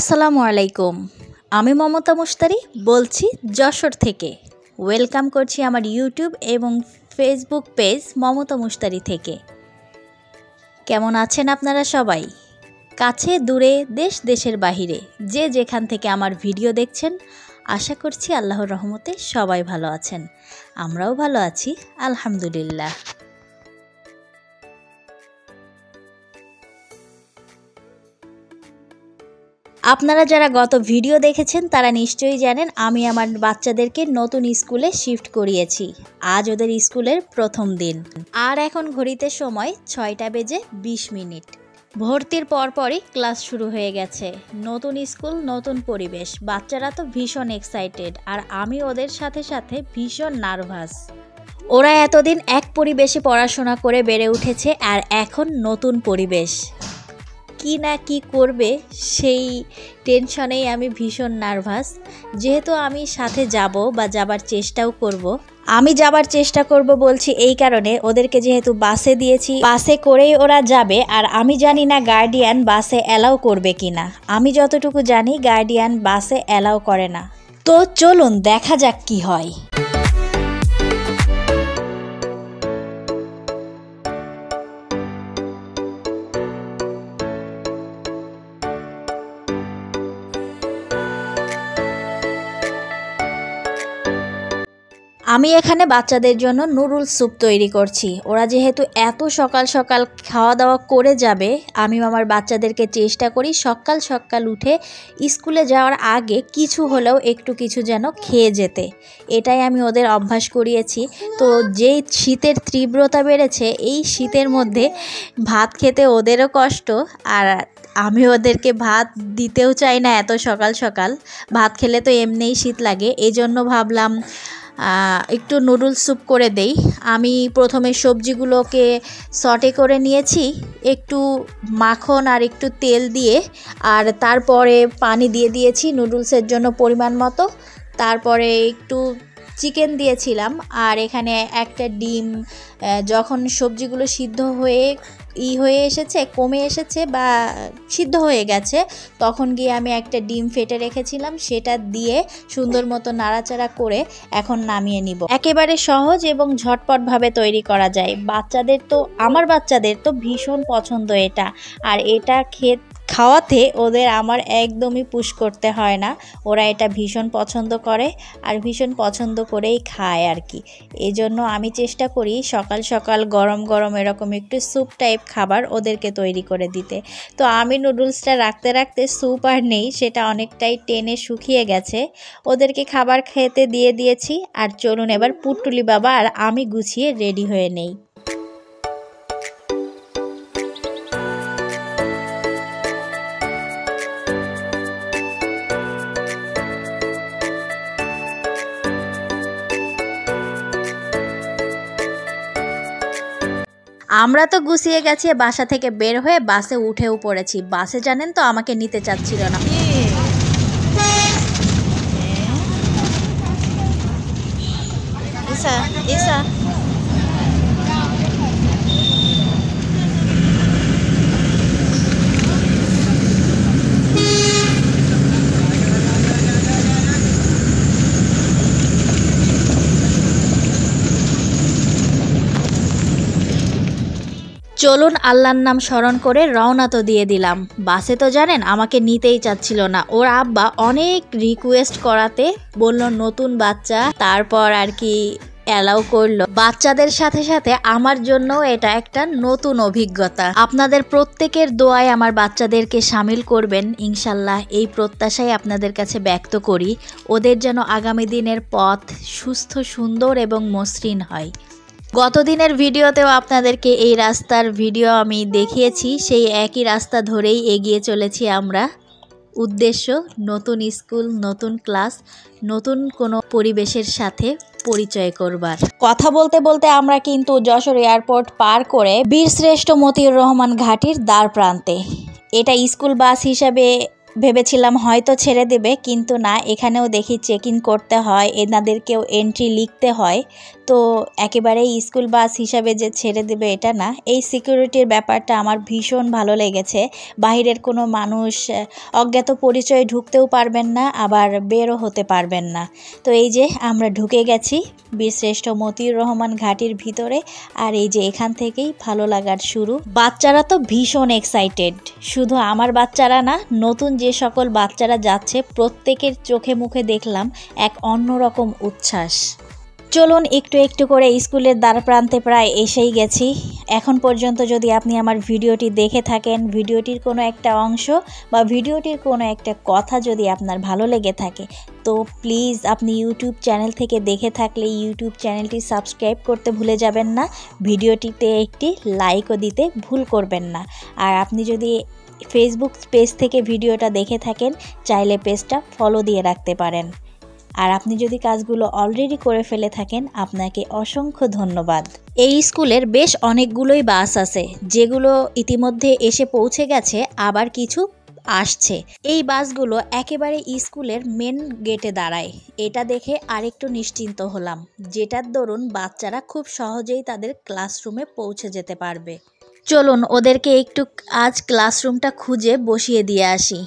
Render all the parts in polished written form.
আসসালামু আলাইকুম। আমি মমতা মুশতারি বলছি যশোর থেকে। ওয়েলকাম করছি আমার ইউটিউব এবং ফেসবুক পেজ মমতা মুশতারি থেকে। কেমন আছেন আপনারা সবাই? কাছে দূরে দেশ দেশের বাহিরে যে যেখান থেকে আমার ভিডিও দেখছেন, আশা করছি আল্লাহর রহমতে সবাই ভালো আছেন। আমরাও ভালো আছি আলহামদুলিল্লাহ। আপনারা যারা গত ভিডিও দেখেছেন তারা নিশ্চয়ই জানেন আমি আমার বাচ্চাদেরকে নতুন স্কুলে শিফট করিয়েছি। আজ ওদের স্কুলের প্রথম দিন, আর এখন ঘড়িতে সময় 6:20। ভর্তির পরপরই ক্লাস শুরু হয়ে গেছে। নতুন স্কুল, নতুন পরিবেশ, বাচ্চারা তো ভীষণ এক্সাইটেড, আর আমি ওদের সাথে সাথে ভীষণ নার্ভাস। ওরা এতদিন এক পরিবেশে পড়াশোনা করে বেড়ে উঠেছে, আর এখন নতুন পরিবেশ, কি না কি করবে সেই টেনশনেই আমি ভীষণ নার্ভাস। যেহেতু আমি সাথে যাব বা যাবার চেষ্টাও করব। আমি যাবার চেষ্টা করব বলছি এই কারণে, ওদেরকে যেহেতু বাসে দিয়েছি, বাসে করেই ওরা যাবে, আর আমি জানি না গার্ডিয়ান বাসে অ্যালাউ করবে কিনা। আমি যতটুকু জানি গার্ডিয়ান বাসে অ্যালাউ করে না। তো চলুন দেখা যাক কি হয়। আমি এখানে বাচ্চাদের জন্য নুডলস স্যুপ তৈরি করছি। ওরা যেহেতু এত সকাল সকাল খাওয়া দাওয়া করে যাবে, আমি আমার বাচ্চাদেরকে চেষ্টা করি সকাল সকাল উঠে স্কুলে যাওয়ার আগে কিছু হলেও একটু কিছু যেন খেয়ে যেতে। এটাই আমি ওদের অভ্যাস করিয়েছি। তো যেই শীতের তীব্রতা বেড়েছে, এই শীতের মধ্যে ভাত খেতে ওদেরও কষ্ট, আর আমি ওদেরকে ভাত দিতেও চাই না এত সকাল সকাল। ভাত খেলে তো এমনিই শীত লাগে, এই জন্য ভাবলাম একটু নুডলস স্যুপ করে দেই। আমি প্রথমে সবজিগুলোকে সটে করে নিয়েছি একটু মাখন আর একটু তেল দিয়ে, আর তারপরে পানি দিয়ে দিয়েছি নুডলসের জন্য পরিমাণ মতো। তারপরে একটু চিকেন দিয়েছিলাম, আর এখানে একটা ডিম। যখন সবজিগুলো সিদ্ধ হয়ে এসেছে, কমে এসেছে বা সিদ্ধ হয়ে গেছে, তখন গিয়ে আমি একটা ডিম ফেটে রেখেছিলাম, সেটা দিয়ে সুন্দর মতো নাড়াচাড়া করে এখন নামিয়ে নিব। একেবারে সহজ এবং ঝটপটভাবে তৈরি করা যায়। আমার বাচ্চাদের তো ভীষণ পছন্দ এটা, আর এটা খাওয়াতে ওদের আমার একদমই পুশ করতে হয় না। ওরা এটা ভীষণ পছন্দ করে, আর ভীষণ পছন্দ করেই খায় আর কি। এই জন্য আমি চেষ্টা করি সকাল সকাল গরম গরম এরকম একটু স্যুপ টাইপ খাবার ওদেরকে তৈরি করে দিতে। তো আমি নুডলসটা রাখতে রাখতে স্যুপ আর নেই, সেটা অনেকটাই টেনে শুকিয়ে গেছে। ওদেরকে খাবার খেতে দিয়ে দিয়েছি, আর চলুন এবার পুটুলি বাবা আর আমি গুছিয়ে রেডি হয়ে নেই। আমরা তো গুছিয়ে গেছি, বাসা থেকে বের হয়ে বাসে উঠেও পড়েছি। বাসে জানেন তো আমাকে নিতে চাচ্ছিল না। ইসা চলুন আল্লাহর নাম স্মরণ করে রওনা তো দিয়ে দিলাম। বাসে তো জানেন আমাকে নিতেই চাচ্ছিল না। ওর আব্বা অনেক রিকোয়েস্ট করাতে বলল নতুন বাচ্চা, তারপর আর কি অ্যালাউ করলো। বাচ্চাদের সাথে সাথে আমার জন্য এটা একটা নতুন অভিজ্ঞতা। আপনাদের প্রত্যেকের দোয়ায় আমার বাচ্চাদেরকে সামিল করবেন ইনশাল্লাহ, এই প্রত্যাশাই আপনাদের কাছে ব্যক্ত করি। ওদের যেন আগামী দিনের পথ সুস্থ, সুন্দর এবং মসৃণ হয়। গতদিনের ভিডিওতেও আপনাদেরকে এই রাস্তার ভিডিও আমি দেখিয়েছি, সেই একই রাস্তা ধরেই এগিয়ে চলেছি আমরা। উদ্দেশ্য নতুন স্কুল, নতুন ক্লাস, নতুন কোনো পরিবেশের সাথে পরিচয় করবার। কথা বলতে বলতে আমরা কিন্তু যশোর এয়ারপোর্ট পার করে বীরশ্রেষ্ঠ মতিউর রহমান ঘাটির দ্বার প্রান্তে। এটা স্কুল বাস হিসাবে ভেবেছিলাম হয়তো ছেড়ে দেবে, কিন্তু না, এখানেও দেখি চেক ইন করতে হয়, এনাদেরকেও এন্ট্রি লিখতে হয়। তো একেবারেই স্কুল বাস হিসাবে যে ছেড়ে দেবে এটা না। এই সিকিউরিটির ব্যাপারটা আমার ভীষণ ভালো লেগেছে। বাহিরের কোনো মানুষ অজ্ঞাত পরিচয়ে ঢুকতেও পারবেন না, আবার বেরও হতে পারবেন না। তো এই যে আমরা ঢুকে গেছি বীরশ্রেষ্ঠ মতিউর রহমান ঘাটির ভিতরে। আর এই যে এখান থেকেই ভালো লাগার শুরু। বাচ্চারা তো ভীষণ এক্সাইটেড, শুধু আমার বাচ্চারা না, নতুন যে সকল বাচ্চারা যাচ্ছে প্রত্যেকের চোখে মুখে দেখলাম এক অন্যরকম উচ্ছ্বাস। চলুন একটু একটু করে স্কুলের দ্বার প্রান্তে প্রায় এসেই গেছি। এখন পর্যন্ত যদি আপনি আমার ভিডিওটি দেখে থাকেন, ভিডিওটির কোনো একটা অংশ বা ভিডিওটির কোনো একটা কথা যদি আপনার ভালো লেগে থাকে, তো প্লিজ আপনি ইউটিউব চ্যানেল থেকে দেখে থাকলে ইউটিউব চ্যানেলটি সাবস্ক্রাইব করতে ভুলে যাবেন না, ভিডিওটিতে একটি লাইকও দিতে ভুল করবেন না। আর আপনি যদি ফেসবুক পেজ থেকে ভিডিওটা দেখে থাকেন, চাইলে পেজটা ফলো দিয়ে রাখতে পারেন। আর আপনি যদি কাজগুলো অলরেডি করে ফেলে থাকেন, আপনাকে অসংখ্য ধন্যবাদ। এই স্কুলের বেশ অনেকগুলোই বাস আছে, যেগুলো ইতিমধ্যে এসে পৌঁছে গেছে, আবার কিছু আসছে। এই বাসগুলো একেবারে স্কুলের মেন গেটে দাঁড়ায়। এটা দেখে আরেকটু নিশ্চিন্ত হলাম, যেটার দরুন বাচ্চারা খুব সহজেই তাদের ক্লাসরুমে পৌঁছে যেতে পারবে। চলুন ওদেরকে একটু আজ ক্লাসরুমটা খুঁজে বসিয়ে দিয়ে আসি।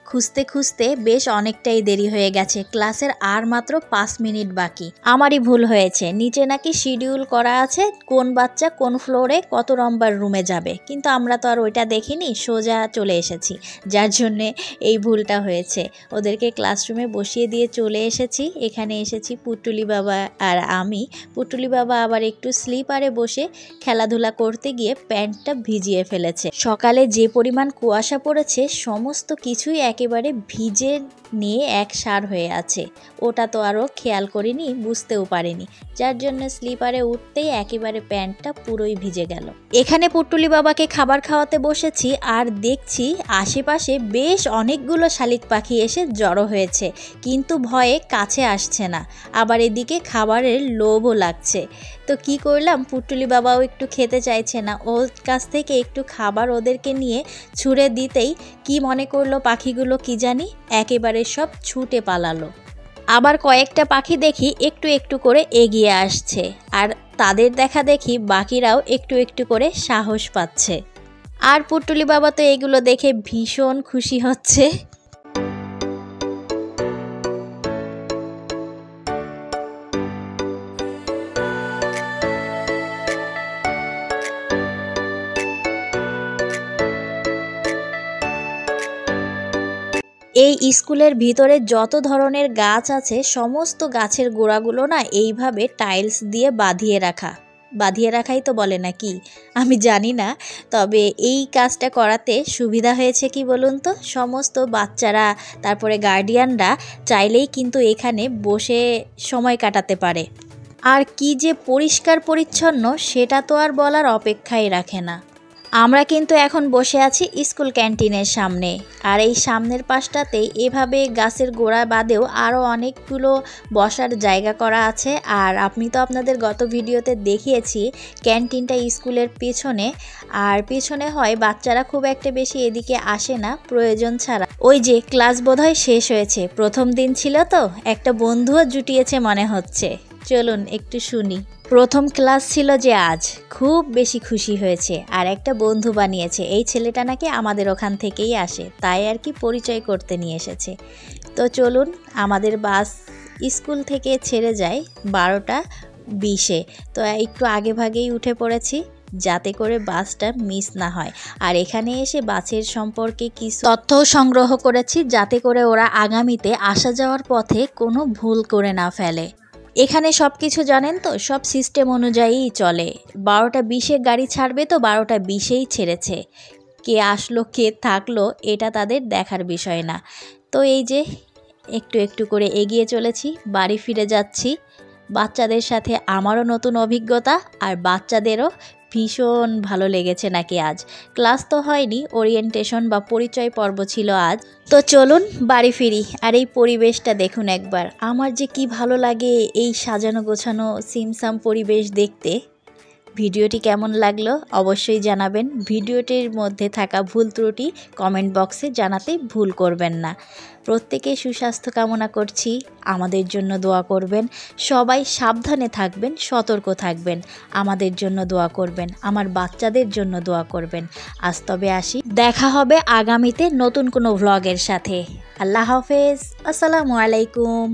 খুঁজতে খুঁজতে বেশ অনেকটাই দেরি হয়ে গেছে, ক্লাসের আর মাত্র 5 মিনিট বাকি। আমারই ভুল হয়েছে, নিচে নাকি শিডিউল করা আছে কোন বাচ্চা কোন ফ্লোরে কত নম্বর রুমে যাবে, কিন্তু আমরা তো আর ওইটা দেখিনি, সোজা চলে এসেছি, যার জন্যে এই ভুলটা হয়েছে। ওদেরকে ক্লাসরুমে বসিয়ে দিয়ে চলে এসেছি। এখানে এসেছি পুটুলি বাবা আর আমি। পুটুলি বাবা আবার একটু স্লিপারে বসে খেলাধুলা করতে গিয়ে প্যান্টটা ভিজিয়ে ফেলেছে। সকালে যে পরিমাণ কুয়াশা পড়েছে, সমস্ত কিছুই একেবারে ভিজে নিয়ে এক সার হয়ে আছে। ওটা তো আরও খেয়াল করিনি, বুঝতেও পারিনি, যার জন্য স্লিপারে উঠতেই একেবারে প্যান্টটা পুরোই ভিজে গেল। এখানে পুটুলি বাবাকে খাবার খাওয়াতে বসেছি, আর দেখছি আশেপাশে বেশ অনেকগুলো শালিক পাখি এসে জড়ো হয়েছে, কিন্তু ভয়ে কাছে আসছে না, আবার এদিকে খাবারের লোভও লাগছে। তো কি করলাম, পুটুলি বাবাও একটু খেতে চাইছে না, ওর কাছ থেকে একটু খাবার ওদেরকে নিয়ে ছুঁড়ে দিতেই কি মনে করলো পাখিগুলো কি জানি, একেবারে সব ছুটে পালালো। আবার কয়েকটা পাখি দেখি একটু একটু করে এগিয়ে আসছে, আর তাদের দেখা দেখি বাকিরাও একটু একটু করে সাহস পাচ্ছে। আর পুটুলি বাবা তো এগুলো দেখে ভীষণ খুশি হচ্ছে। এই স্কুলের ভিতরে যত ধরনের গাছ আছে, সমস্ত গাছের গোড়াগুলো না এইভাবে টাইলস দিয়ে বাঁধিয়ে রাখাই তো বলে নাকি, আমি জানি না। তবে এই কাজটা করাতে সুবিধা হয়েছে কি বলুন তো, সমস্ত বাচ্চারা তারপরে গার্ডিয়ানরা চাইলেই কিন্তু এখানে বসে সময় কাটাতে পারে। আর কি যে পরিষ্কার পরিচ্ছন্ন, সেটা তো আর বলার অপেক্ষাই রাখে না। আমরা কিন্তু এখন বসে আছি স্কুল ক্যান্টিনের সামনে, আর এই সামনের পাশটাতেই এভাবে গাছের গোড়া বাদেও আরও অনেকগুলো বসার জায়গা করা আছে। আর আমি তো আপনাদের গত ভিডিওতে দেখিয়েছি ক্যান্টিনটা স্কুলের পেছনে, আর পেছনে হয় বাচ্চারা খুব একটা বেশি এদিকে আসে না প্রয়োজন ছাড়া। ওই যে ক্লাস বোধহয় শেষ হয়েছে, প্রথম দিন ছিল তো, একটা বন্ধুও জুটিয়েছে মনে হচ্ছে। চলুন একটু শুনি। প্রথম ক্লাস ছিল যে আজ, খুব বেশি খুশি হয়েছে, আর একটা বন্ধু বানিয়েছে। এই ছেলেটা নাকি আমাদের ওখান থেকেই আসে, তাই আর কি পরিচয় করতে নিয়ে এসেছে। তো চলুন, আমাদের বাস স্কুল থেকে ছেড়ে যায় 12:20-এ। তো একটু আগে ভাগেই উঠে পড়েছি, যাতে করে বাসটা মিস না হয়। আর এখানে এসে বাসের সম্পর্কে কিছু তথ্য সংগ্রহ করেছি, যাতে করে ওরা আগামীতে আসা যাওয়ার পথে কোনো ভুল করে না ফেলে। এখানে সব কিছু জানেন তো, সব সিস্টেম অনুযায়ীই চলে। 12:20-এ গাড়ি ছাড়বে, তো 12:20-এই ছেড়েছে। কে আসলো কে থাকলো এটা তাদের দেখার বিষয় না। তো এই যে একটু একটু করে এগিয়ে চলেছি, বাড়ি ফিরে যাচ্ছি। বাচ্চাদের সাথে আমারও নতুন অভিজ্ঞতা, আর বাচ্চাদেরও ভীষণ ভালো লেগেছে নাকি আজ। ক্লাস তো হয়নি, ওরিয়েন্টেশন বা পরিচয় পর্ব ছিল আজ। তো চলুন বাড়ি ফিরি। আর এই পরিবেশটা দেখুন একবার, আমার যে কি ভালো লাগে এই সাজানো গোছানো সিমসাম পরিবেশ দেখতে। ভিডিওটি কেমন লাগলো অবশ্যই জানাবেন। ভিডিওটির মধ্যে থাকা ভুল ত্রুটি কমেন্ট বক্সে জানাতে ভুল করবেন না। প্রত্যেকে সুস্বাস্থ্য কামনা করছি, আমাদের জন্য দোয়া করবেন। সবাই সাবধানে থাকবেন, সতর্ক থাকবেন, আমাদের জন্য দোয়া করবেন, আমার বাচ্চাদের জন্য দোয়া করবেন। আজ তবে আসি, দেখা হবে আগামীতে নতুন কোনো ভ্লগের সাথে। আল্লাহ হাফেজ, আসসালামু আলাইকুম।